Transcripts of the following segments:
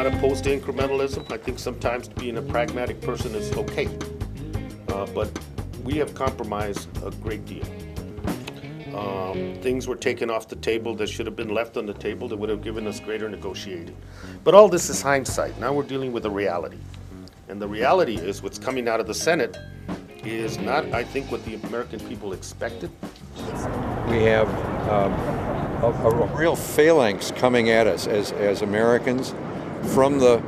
not opposed to incrementalism. I think sometimes being a pragmatic person is okay. But we have compromised a great deal. Things were taken off the table that should have been left on the table that would have given us greater negotiating. But all this is hindsight. Now we're dealing with a reality. And the reality is what's coming out of the Senate is not, I think, what the American people expected. We have a real phalanx coming at us as Americans from the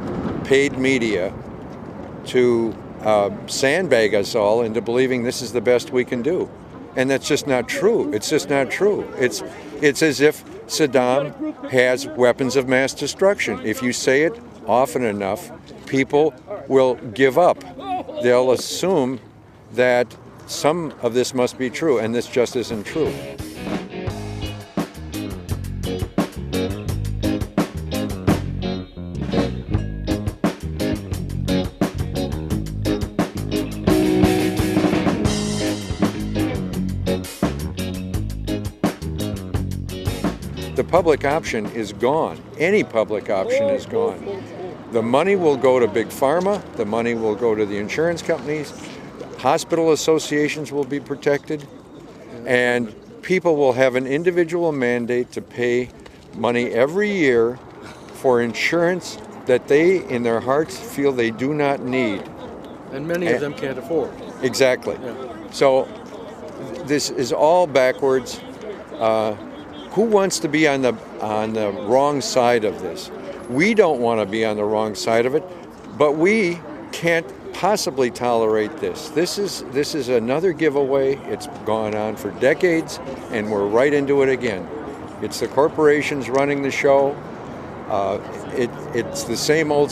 paid media to sandbag us all into believing this is the best we can do. And that's just not true. It's just not true. It's as if Saddam has weapons of mass destruction. If you say it often enough, people will give up. They'll assume that some of this must be true, and this just isn't true. The public option is gone. Any public option is gone. The money will go to big pharma, the money will go to the insurance companies, hospital associations will be protected, and people will have an individual mandate to pay money every year for insurance that they, in their hearts, feel they do not need. And many of them can't afford. Exactly. Yeah. So this is all backwards. Who wants to be on the wrong side of this? We don't want to be on the wrong side of it, but we can't possibly tolerate this. This is another giveaway. It's gone on for decades, and we're right into it again. It's the corporations running the show. It's the same old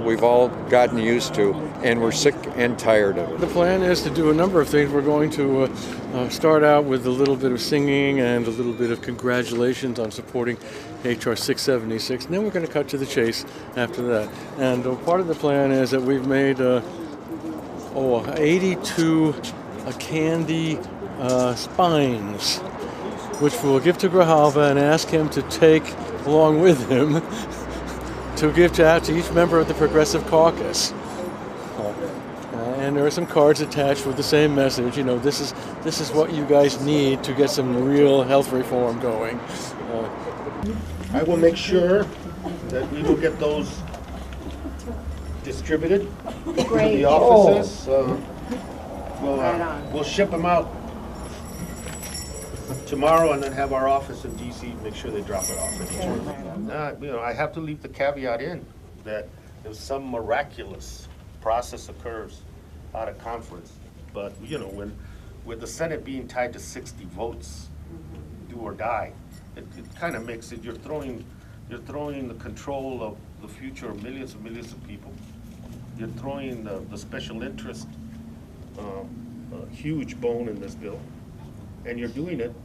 we've all gotten used to, and we're sick and tired of it. The plan is to do a number of things. We're going to start out with a little bit of singing and a little bit of congratulations on supporting H.R. 676, and then we're going to cut to the chase after that. And part of the plan is that we've made 82 candy spines, which we'll give to Grijalva and ask him to take along with him to give out to each member of the Progressive Caucus. And there are some cards attached with the same message. You know, this is what you guys need to get some real health reform going. I will make sure that we will get those distributed to the offices. We'll ship them out tomorrow and then have our office in DC make sure they drop it off at each one. I have to leave the caveat in that if some miraculous process occurs out of conference, but when with the Senate being tied to 60 votes, do or die, it kind of makes it you're throwing the control of the future of millions of people. You're throwing the special interest a huge bone in this bill. And you're doing it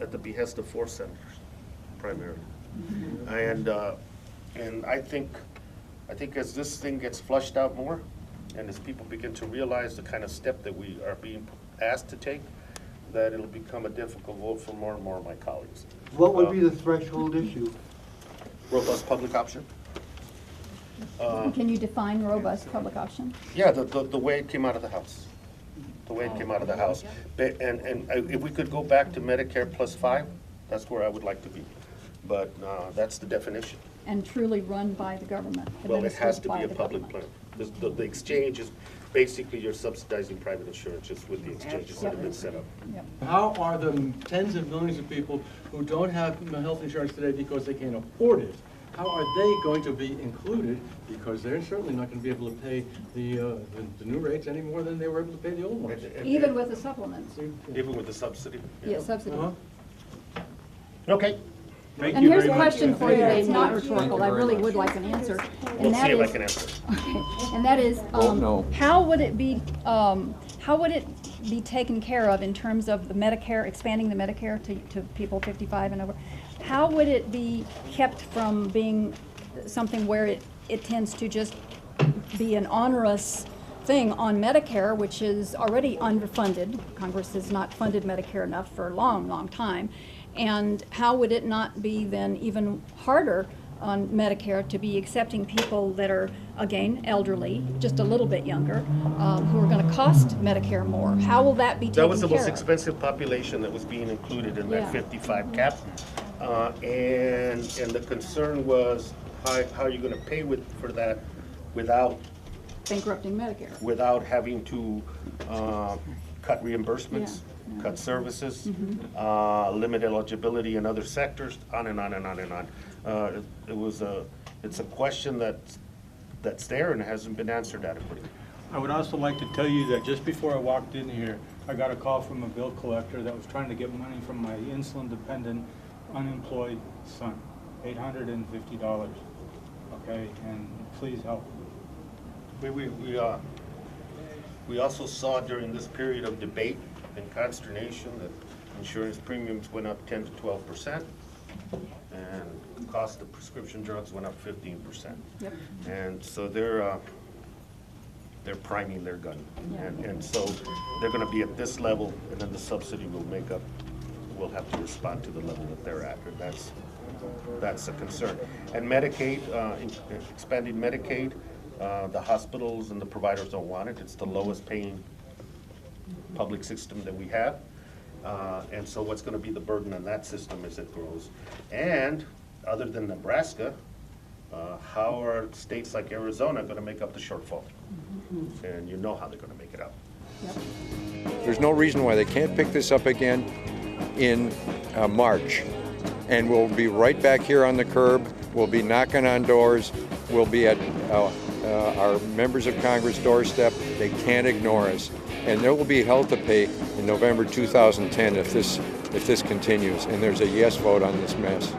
at the behest of 4 senators, primarily. And I think as this thing gets flushed out more, and as people begin to realize the kind of step that we are being asked to take, that it'll become a difficult vote for more and more of my colleagues. What would be the threshold issue? Robust public option. Can you define robust public option? Yeah, the way it came out of the House. The way it came out of the House. And if we could go back to Medicare plus 5, that's where I would like to be. But that's the definition. And truly run by the government. Well, it has to be a public plan. The exchange is basically you're subsidizing private insurance just with the exchanges that have been set up. Yep. How are the tens of millions of people who don't have health insurance today because they can't afford it, how are they going to be included? Because they're certainly not going to be able to pay the new rates any more than they were able to pay the old ones. Even with the supplements. Even with the subsidy? Yeah, subsidy. Okay. And here's a question for you that's not rhetorical. I really would like an answer. We'll see if I can answer. Okay. And that is, how would it be taken care of in terms of the Medicare, expanding the Medicare to people 55 and over? How would it be kept from being something where it tends to just be an onerous thing on Medicare, which is already underfunded? Congress has not funded Medicare enough for a long, long time. And how would it not be then even harder on Medicare to be accepting people that are, again, elderly, just a little bit younger, who are going to cost Medicare more? How will that be taken care That of? was the most expensive population that was being included in that Yeah. 55 cap. And the concern was, how are you gonna pay for that without Bankrupting Medicare. having to cut reimbursements, Yeah. cut services, limit eligibility in other sectors, on and on and on and on. It's a question that's there and hasn't been answered adequately. I would also like to tell you that just before I walked in here, I got a call from a bill collector that was trying to get money from my insulin-dependent unemployed son, $850. Okay, and please help. We also saw during this period of debate and consternation that insurance premiums went up 10 to 12%, and cost of prescription drugs went up 15%. Yep. And so they're priming their gun. Yeah. And so they're gonna be at this level, and then the subsidy will we'll have to respond to the level that they're at, and that's a concern. And Medicaid, expanding Medicaid, the hospitals and the providers don't want it. It's the lowest paying public system that we have. And so what's gonna be the burden on that system as it grows? And other than Nebraska, how are states like Arizona gonna make up the shortfall? And you know how they're gonna make it up. Yep. There's no reason why they can't pick this up again in March. And we'll be right back here on the curb. We'll be knocking on doors. We'll be at our members of Congress doorstep. They can't ignore us. And there will be hell to pay in November 2010 if this continues. And there's a yes vote on this mess.